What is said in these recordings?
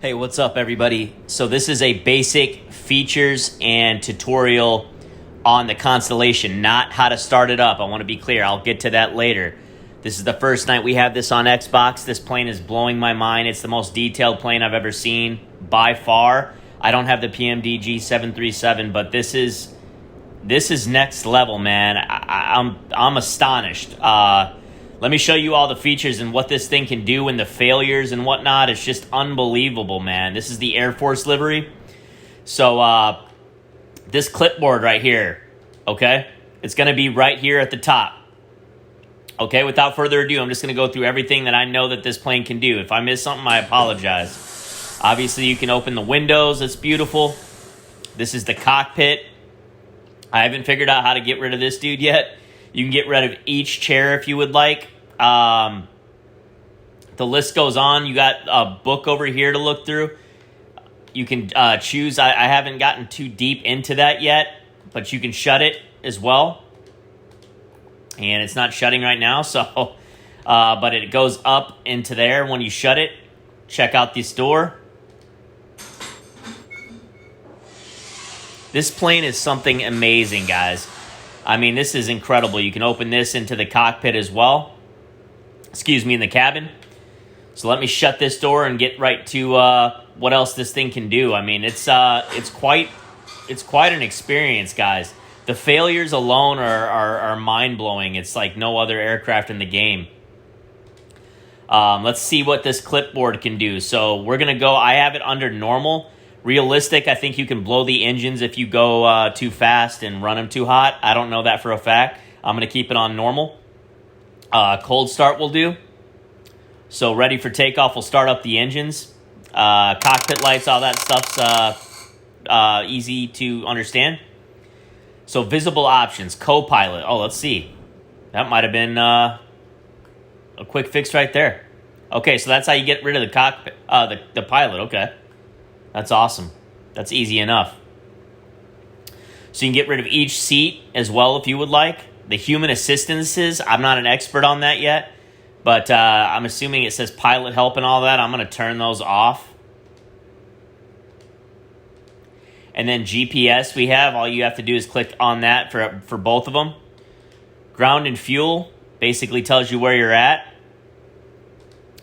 Hey, what's up, everybody? So this is a basic features and tutorial on the Constellation, not how to start it up. I want to be clear. I'll get to that later. This is the first night we have this on Xbox. This plane is blowing my mind. It's the most detailed plane I've ever seen by far. I don't have the PMDG 737, but this is next level, man. I'm astonished. Let me show you all the features and what this thing can do and the failures and whatnot. It's just unbelievable, man. This is the Air Force livery. So this clipboard right here, okay? It's going to be right here at the top. Okay, without further ado, I'm just going to go through everything that I know that this plane can do. If I miss something, I apologize. Obviously, you can open the windows. It's beautiful. This is the cockpit. I haven't figured out how to get rid of this dude yet. You can get rid of each chair if you would like. The list goes on. You got a book over here to look through. You can choose. I haven't gotten too deep into that yet, but you can shut it as well. And it's not shutting right now, so but it goes up into there when you shut it. Check out this door. This plane is something amazing, guys. I mean, this is incredible. You can open this into the cockpit as well. Excuse me, in the cabin. So let me shut this door and get right to what else this thing can do. I mean, it's quite an experience, guys. The failures alone are mind-blowing. It's like no other aircraft in the game. Let's see what this clipboard can do. So we're going to go, I have it under normal. Realistic, I think you can blow the engines if you go too fast and run them too hot. I don't know that for a fact. I'm going to keep it on normal. Cold start will do. So ready for takeoff, we'll start up the engines. Cockpit lights, all that stuff's easy to understand. So visible options, co-pilot. Oh, let's see. That might have been a quick fix right there. Okay, so that's how you get rid of the cockpit, the pilot. Okay. That's awesome. That's easy enough. So you can get rid of each seat as well if you would like. The human assistances, I'm not an expert on that yet, but I'm assuming it says pilot help and all that. I'm going to turn those off. And then GPS we have. All you have to do is click on that for both of them. Ground and fuel basically tells you where you're at.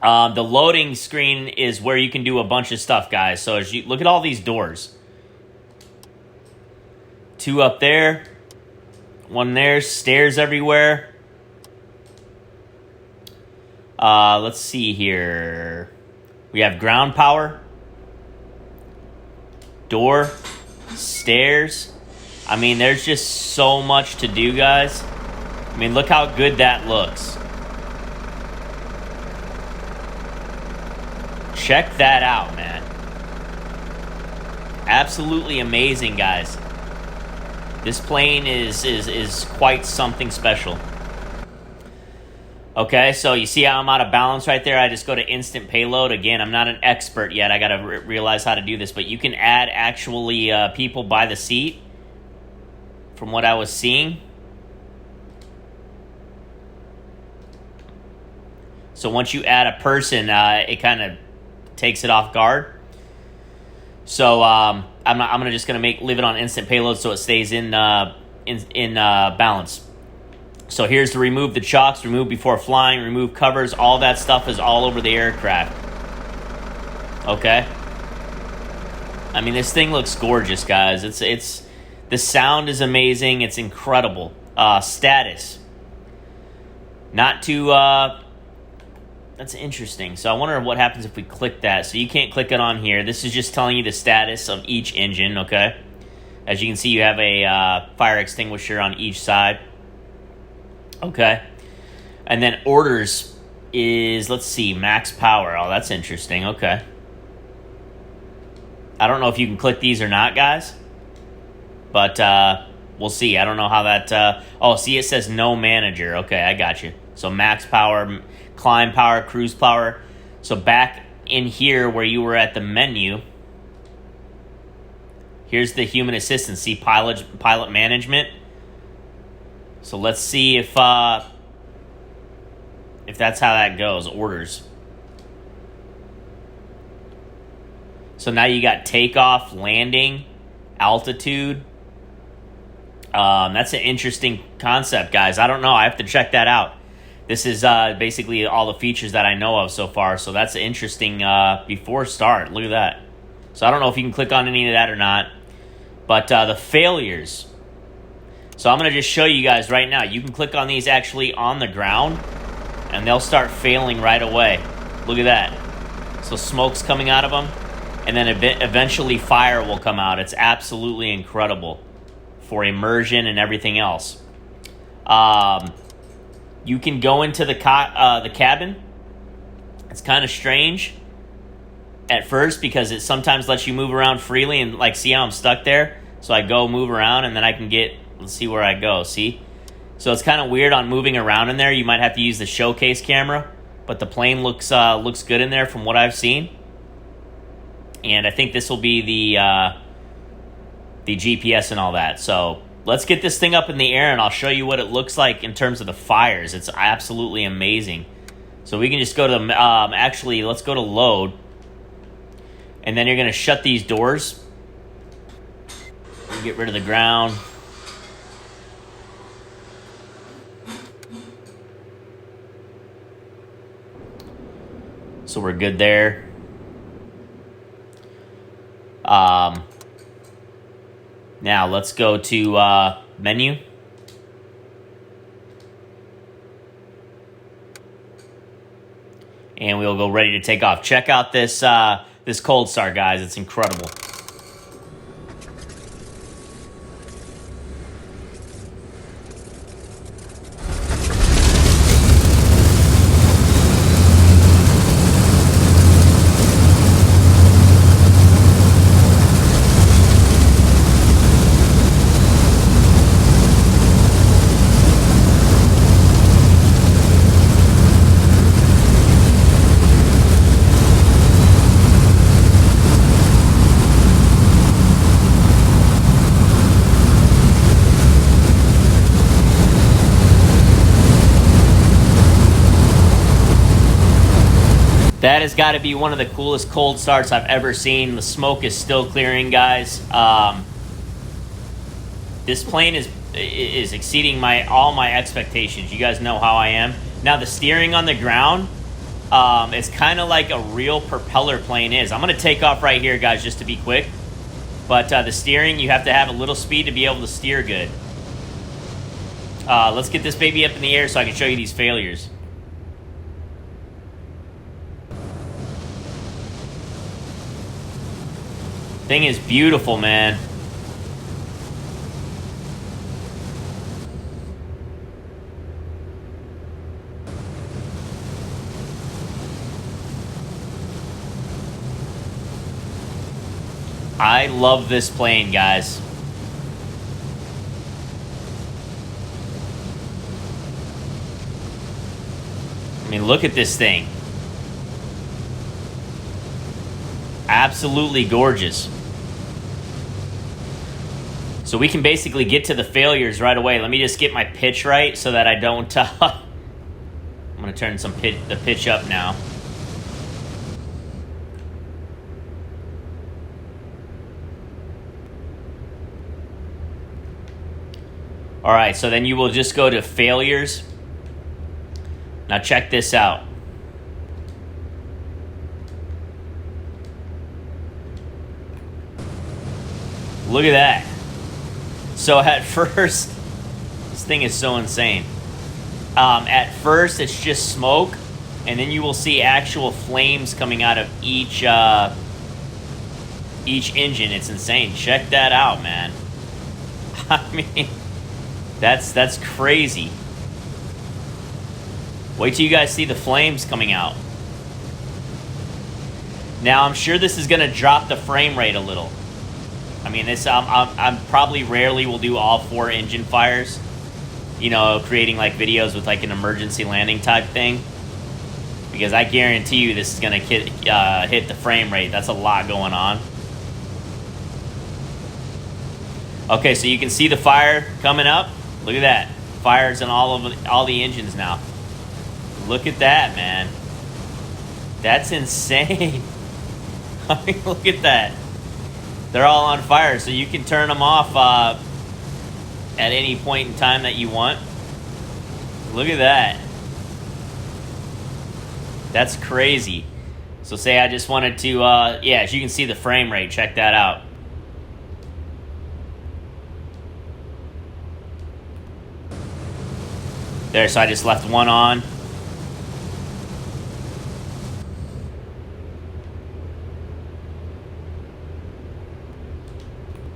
The loading screen is where you can do a bunch of stuff, guys. So as you look at all these doors. 2 up there. 1 there. Stairs everywhere. Let's see here. We have ground power. Door. Stairs. I mean, there's just so much to do, guys. I mean, look how good that looks. Check that out, man. Absolutely amazing, guys. This plane is quite something special. Okay, so you see how I'm out of balance right there? I just go to instant payload. Again, I'm not an expert yet. I got to realize how to do this. But you can add actually people by the seat from what I was seeing. So once you add a person, it kind of takes it off guard. So I'm just gonna leave it on instant payload so it stays in balance. So here's to remove the chocks, remove before flying, remove covers. All that stuff is all over the aircraft. Okay. I mean, this thing looks gorgeous, guys. It's the sound is amazing. It's incredible. Status. Not too. That's interesting. So I wonder what happens if we click that. So you can't click it on here. This is just telling you the status of each engine, okay? As you can see, you have a fire extinguisher on each side. Okay. And then orders is, let's see, max power. Oh, that's interesting. Okay. I don't know if you can click these or not, guys. But we'll see. I don't know how that... oh, see, it says no manager. Okay, I got you. So max power... climb power, cruise power. So back in here where you were at the menu, here's the human assistance. See pilot management. So let's see if that's how that goes. Orders. So now you got takeoff, landing, altitude. That's an interesting concept, guys. I don't know. I have to check that out. This is basically all the features that I know of so far. So that's interesting before start. Look at that. So I don't know if you can click on any of that or not. But the failures. So I'm going to just show you guys right now. You can click on these actually on the ground, and they'll start failing right away. Look at that. So smoke's coming out of them, and then eventually fire will come out. It's absolutely incredible for immersion and everything else. You can go into the cabin. It's kind of strange at first because it sometimes lets you move around freely, and like, see how I'm stuck there? So I go move around, and then I can get, let's see where I go, see? So it's kind of weird on moving around in there. You might have to use the showcase camera, but the plane looks good in there from what I've seen. And I think this will be the GPS and all that. So let's get this thing up in the air, and I'll show you what it looks like in terms of the fires. It's absolutely amazing. So we can just go to, actually, let's go to load. And then you're going to shut these doors. Get rid of the ground. So we're good there. Now let's go to menu. And we'll go ready to take off. Check out this this cold start, guys. It's incredible. That has got to be one of the coolest cold starts I've ever seen. The smoke is still clearing, guys. This plane is exceeding all my expectations. You guys know how I am. Now the steering on the ground, it's kind of like a real propeller plane is. I'm going to take off right here, guys, just to be quick. But the steering, you have to have a little speed to be able to steer good. Let's get this baby up in the air so I can show you these failures. Thing is beautiful, man. I love this plane, guys. I mean, look at this thing. Absolutely gorgeous. So we can basically get to the failures right away. Let me just get my pitch right so that I don't... I'm going to turn the pitch up now. All right, so then you will just go to failures. Now check this out. Look at that. So at first, this thing is so insane. At first, it's just smoke, and then you will see actual flames coming out of each engine. It's insane. Check that out, man. I mean, that's crazy. Wait till you guys see the flames coming out. Now, I'm sure this is going to drop the frame rate a little. I mean, this I'm probably rarely will do all 4 engine fires. You know, creating like videos with like an emergency landing type thing. Because I guarantee you this is going to hit the frame rate. That's a lot going on. Okay, so you can see the fire coming up. Look at that. Fire's in all the engines now. Look at that, man. That's insane. I mean, look at that. They're all on fire, so you can turn them off at any point in time that you want. Look at that. That's crazy. So say I just wanted to, yeah, as you can see the frame rate, check that out. There, so I just left one on.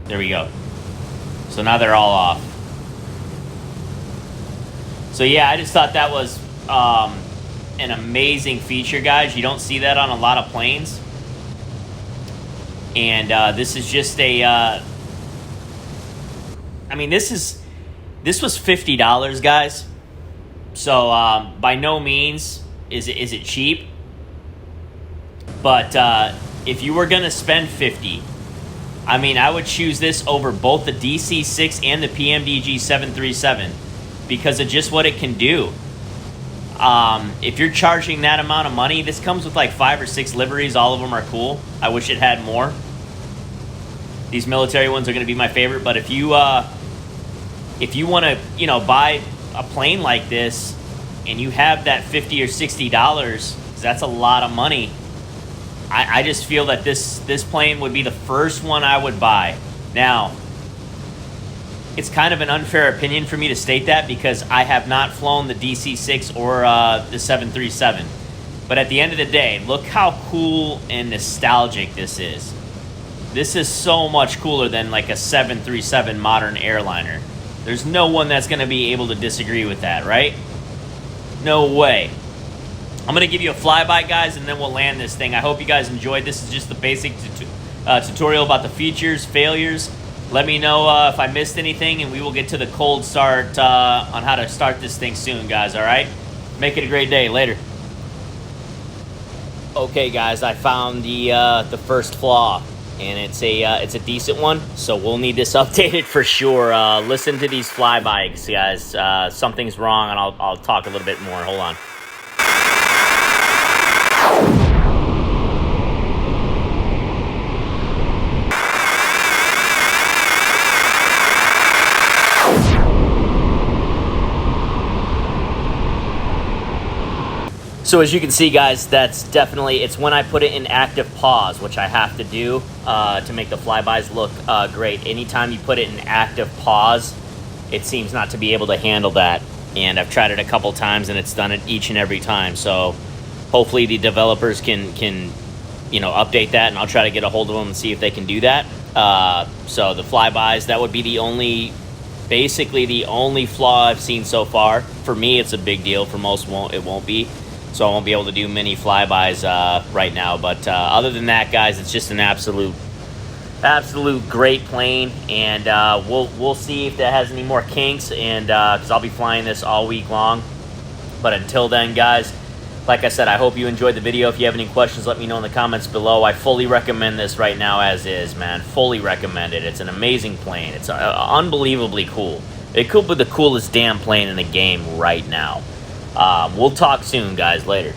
There we go. So now they're all off. So yeah, I just thought that was an amazing feature, guys. You don't see that on a lot of planes. And this is just a... I mean, this was $50, guys. So by no means is it cheap. But if you were going to spend $50, I mean, I would choose this over both the DC-6 and the PMDG 737 because of just what it can do. If you're charging that amount of money, this comes with like 5 or 6 liveries. All of them are cool. I wish it had more. These military ones are going to be my favorite. But if you want to, buy a plane like this and you have that $50 or $60, that's a lot of money. I just feel that this plane would be the first one I would buy. Now, it's kind of an unfair opinion for me to state that because I have not flown the DC-6 or the 737. But at the end of the day, look how cool and nostalgic this is. This is so much cooler than like a 737 modern airliner. There's no one that's going to be able to disagree with that, right? No way. I'm going to give you a flyby, guys, and then we'll land this thing. I hope you guys enjoyed. This is just the basic tutorial about the features, failures. Let me know if I missed anything, and we will get to the cold start on how to start this thing soon, guys, all right? Make it a great day. Later. Okay, guys, I found the first flaw. And it's a decent one, so we'll need this updated for sure. Listen to these flybys, guys. Something's wrong, and I'll talk a little bit more. Hold on. So as you can see, guys, that's definitely, it's when I put it in active pause, which I have to do to make the flybys look great. Anytime you put it in active pause, it seems not to be able to handle that. And I've tried it a couple times, and it's done it each and every time. So hopefully the developers can update that, and I'll try to get a hold of them and see if they can do that. So the flybys, that would be basically the only flaw I've seen so far. For me, it's a big deal. For most, it won't be. So I won't be able to do many flybys right now. But other than that, guys, it's just an absolute great plane. And we'll see if that has any more kinks. And because I'll be flying this all week long. But until then, guys, like I said, I hope you enjoyed the video. If you have any questions, let me know in the comments below. I fully recommend this right now as is, man. Fully recommend it. It's an amazing plane. It's unbelievably cool. It could be the coolest damn plane in the game right now. We'll talk soon, guys. Later.